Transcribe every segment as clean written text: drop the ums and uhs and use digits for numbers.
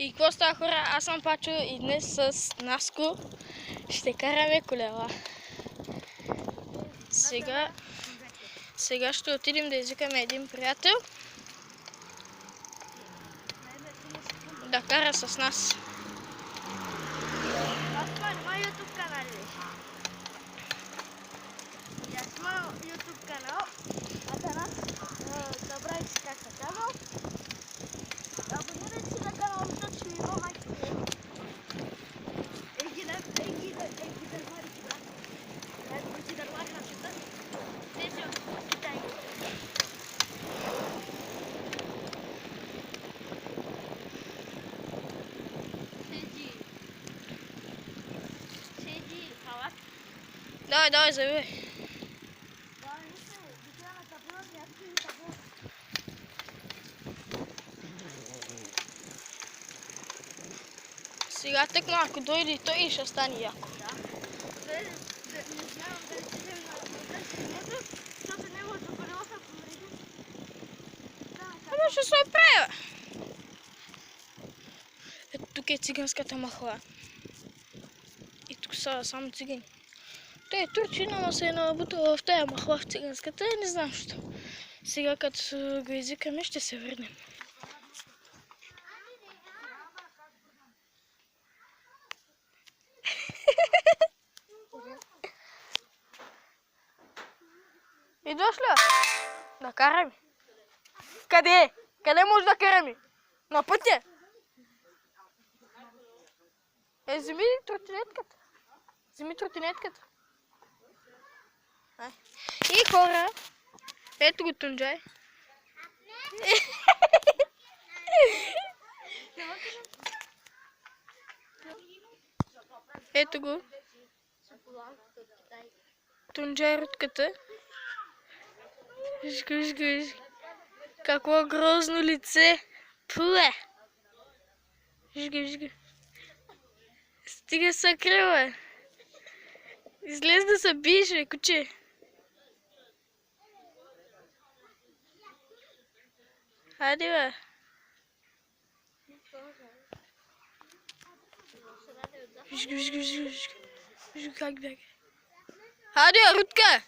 И какво става, хора? Аз съм Пачо и днес с Наско ще караме колела. Сега ще отидем да извикаме един приятел да кара с нас. Аз има YouTube канал. Аз има YouTube канал. А danas забравих си как се казва. Абонирайте се на канала, защото ще ви има майка. Давай, завивай. Сега тъкмо ако дойде той и ще стане яко. Ама ще се оправя. Ето тук е циганската махала. И тук са само цигани. Той е турчин, ама се е набутал в тая махла в циганската, не знам що. Сега като го извикаме ще се върнем. Идваш ли? Да караме. Къде? Къде може да караме? На пътя? Вземи тротинетката. Вземи тротинетката. И хора, ето го Тунджай. Ето го. Тунджай рутката. Виж. Какво грозно лице. Пуле. Виж го. Стига са крила. Излез да се биеш, бе, куче. Хайде, бе. Виж го как бяга. Хайде, Рутка!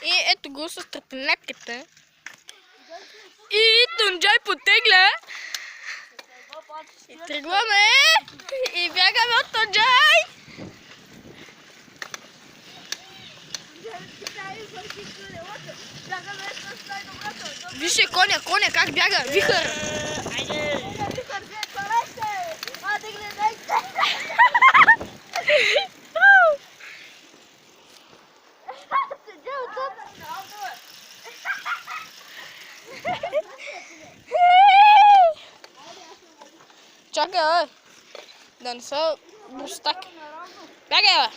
И ето го с тръпнетката. И Тунджай потегля. И тръгваме. И бягаме от Тунджай. Вижте коня как бяга. Вихър. Чакай, да не са бустак. Бягай, бе!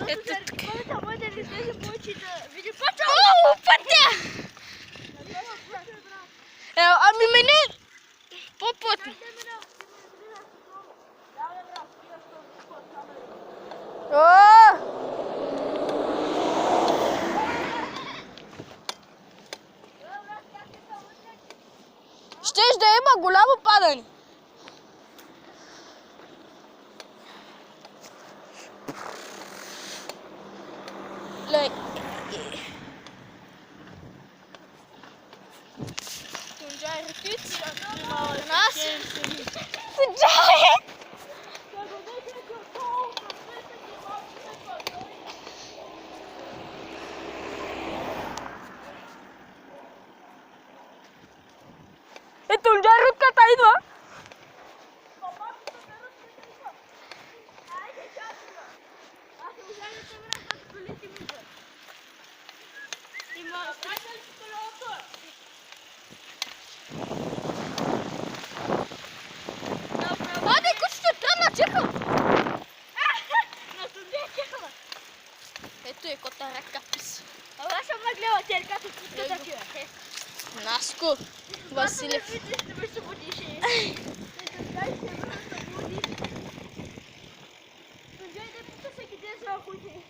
Ето така. О, пътя! Ами мене по-плътно. Щеш да има голямо падане. Тунджай ретиц. Нас. Тунджай! Тунджай рутката идва. Аде, кучето тръгна, чеха. Ето е котарака пис. Ама съм нагледа телката, пуска такива. Наско Василев. Tunjai dia putus sakit dia sama aku ni.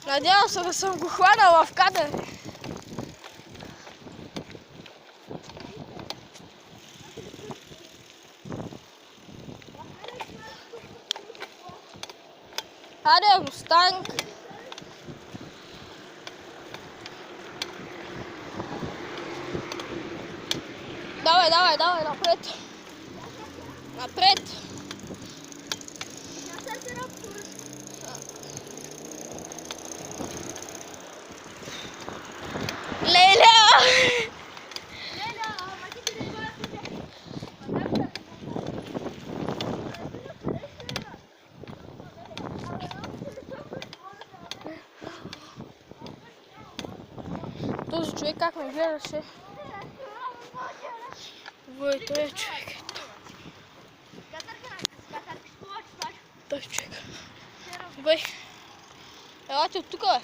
Надявам се да съм го хванала в кадър. Хайде, Мустанг! Давай, давай, давай, напред! Напред! Леля! Този човек как ме гледаше? Вой, той е човек. Той човек. Вой, елате от тук, бе.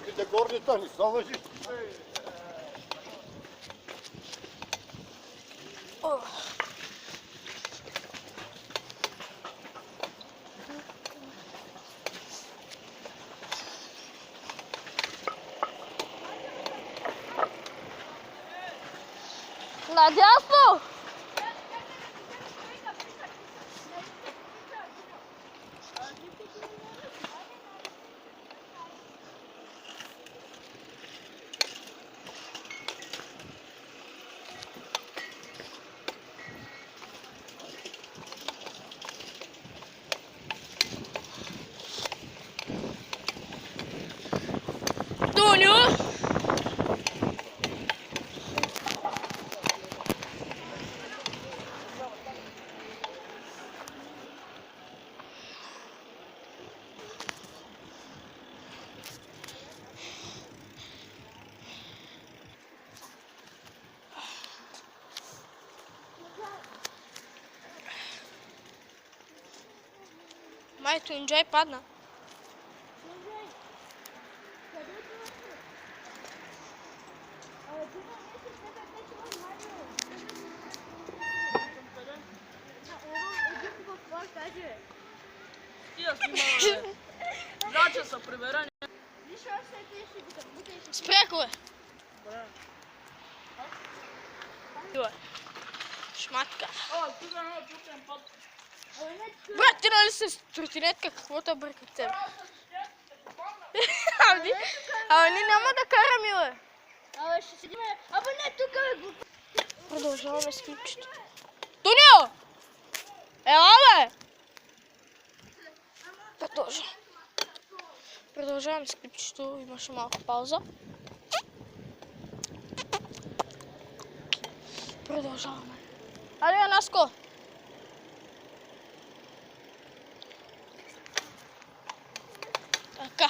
Къде горни тани, са лъжиш. Надясно! Тоню! Май Тунджай падна. Тия снимаме, бе. Зача са приберани. Спряко, бе. Тила. Шматка. О, тук е много чупен път. Брат, ти нали си с тротинетка, какво те бърка тебе? Абе, ние няма да караме, бе. Абе, ще седиме. Абе, не, тук е глупо. Продължаваме с клипчето. Тонио! Ела, бе! Продължаваме с клипчето, имаше малка пауза. Продължаваме. Али, Анаско! Така.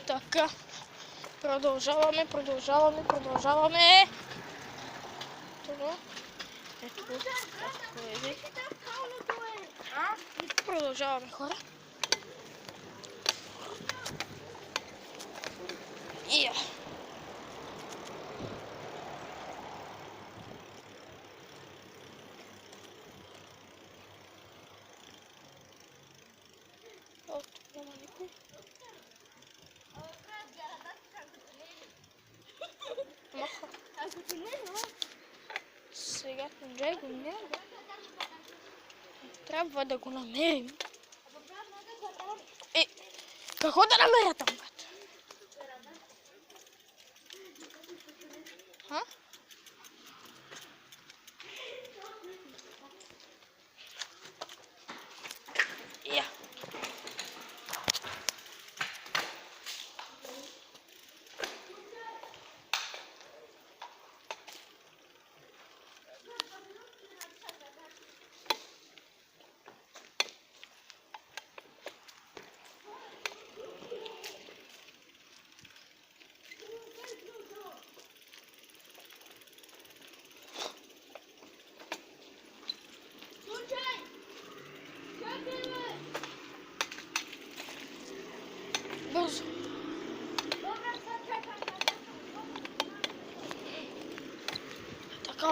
Така. Продължаваме. Това. Ето го. Продължаваме, хора. Ия. О, тук няма никой. Маха. Сега Тунджай го няма. Трябва да го намерим. Е, какво да намеря там, бат? Ха? Я.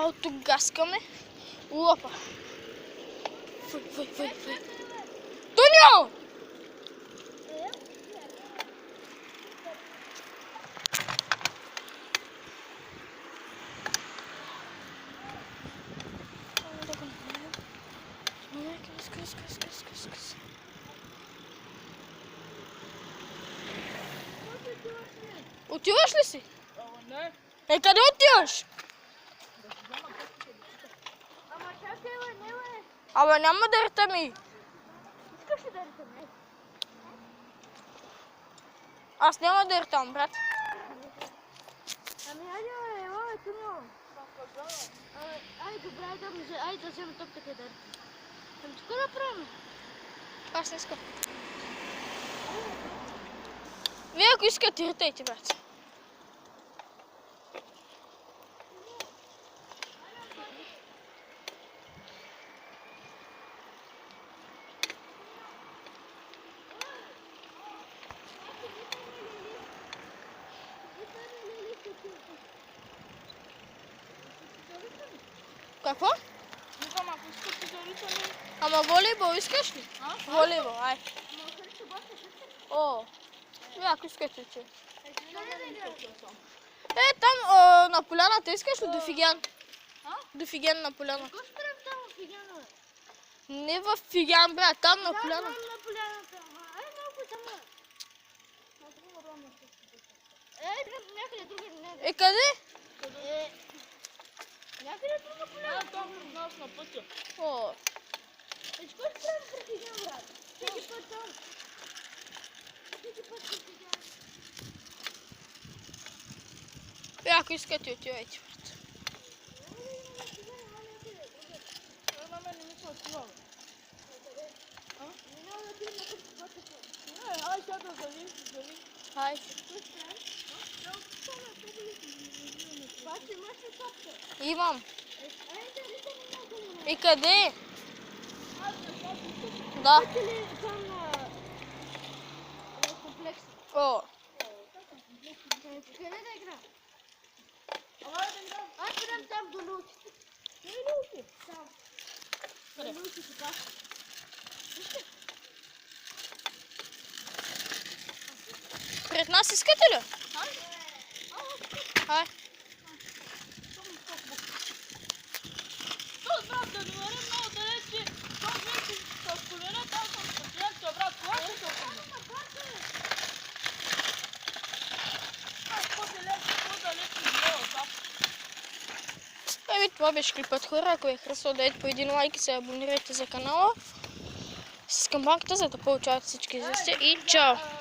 От тук гаскаме. Опа. Въй. Тонио! Къс. Отиваш ли си? Не. Къде отиваш? Ама чакай, не бе. Абе, няма да ритами. Искаш ли да ритаме? Аз няма да ритам, брат. Ами айде, бе, ела, бе, Тонио. Айде, добре, айде да вземем топката и да ритаме. Ами тук да правим. Аз не искам. Вие ако искате, ритайте, брат. Какво? Викам, ако искате да ритаме. Ама волейбол искаш ли? Волейбол, ай. О, вие ако искате, че. Там на поляната искаш ли до Фигян? До Фигян на поляна. Какво ще правим там в Фигяна, бе? Не в Фигян, брат, там на Да, поляна. знам на поляната, ама айде малко там, бе. Някъде другаде, не. Къде? Някъде друга поляна. Там пред нас на пътя. О, Какво ще правим в Фигяна, брат? Всеки път там. Всеки път в Фигяна. вие ако искате, отивайте, брат. На мен не ми се отива, бе. Ай, сега да залим. Хайде. Паче, имаш ли топка? Имам. Айде, ритаме много. И къде? Да. Паче ли там на комплекса? О, Къде да играем? Ай, да играем. Аз идем там до люлките. Не люлки? Там. Къде? До люлките, да. пред нас искате ли? Ай. Този брат да ни върне много далече. Този вече с коленете, аз съм с коленете, брат. Това ще се опомня. По-далече не там. Това беше клипът, хора. Ако ви е харесало, дайте по един лайк и се абонирайте за канала с камбанката, за да получавате всички известия. И чао!